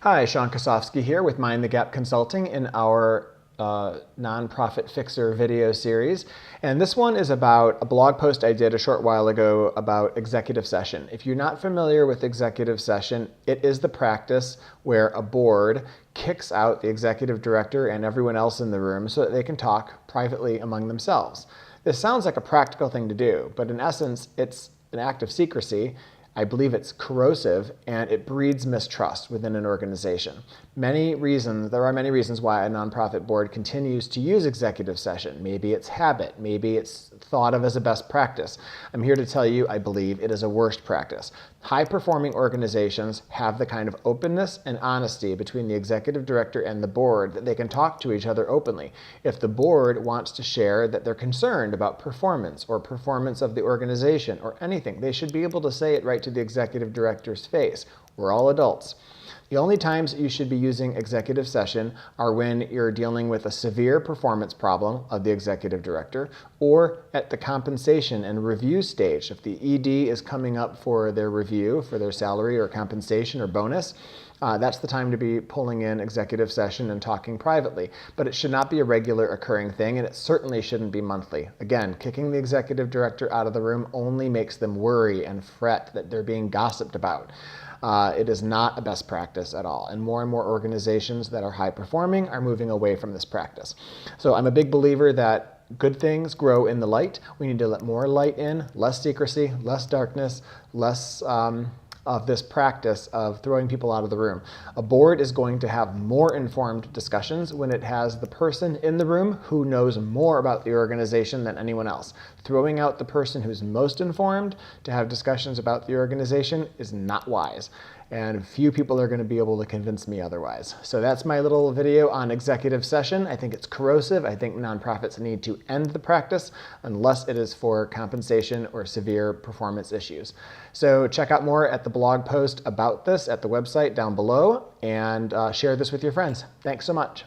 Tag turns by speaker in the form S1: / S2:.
S1: Hi, Sean Kosofsky here with Mind the Gap Consulting in our nonprofit fixer video series. And this one is about a blog post I did a short while ago about executive session. If you're not familiar with executive session, it is the practice where a board kicks out the executive director and everyone else in the room so that they can talk privately among themselves. This sounds like a practical thing to do, but in essence, it's an act of secrecy. I believe it's corrosive and it breeds mistrust within an organization. There are many reasons why a nonprofit board continues to use executive session. Maybe it's habit, maybe it's thought of as a best practice. I'm here to tell you I believe it is a worst practice. High-performing organizations have the kind of openness and honesty between the executive director and the board that they can talk to each other openly. If the board wants to share that they're concerned about performance or performance of the organization or anything, they should be able to say it right to the executive director's face. We're all adults. The only times you should be using executive session are when you're dealing with a severe performance problem of the executive director or at the compensation and review stage. If the ED is coming up for their review for their salary or compensation or bonus, that's the time to be pulling in executive session and talking privately. But it should not be a regular occurring thing, and it certainly shouldn't be monthly. Again, kicking the executive director out of the room only makes them worry and fret that they're being gossiped about. It is not a best practice at all, and more organizations that are high performing are moving away from this practice. So I'm a big believer that good things grow in the light. We need to let more light in, less secrecy, less darkness, less of this practice of throwing people out of the room. A board is going to have more informed discussions when it has the person in the room who knows more about the organization than anyone else. Throwing out the person who's most informed to have discussions about the organization is not wise. And few people are going to be able to convince me otherwise. So that's my little video on executive session. I think it's corrosive. I think nonprofits need to end the practice unless it is for compensation or severe performance issues. So check out more at the blog post about this at the website down below and share this with your friends. Thanks so much.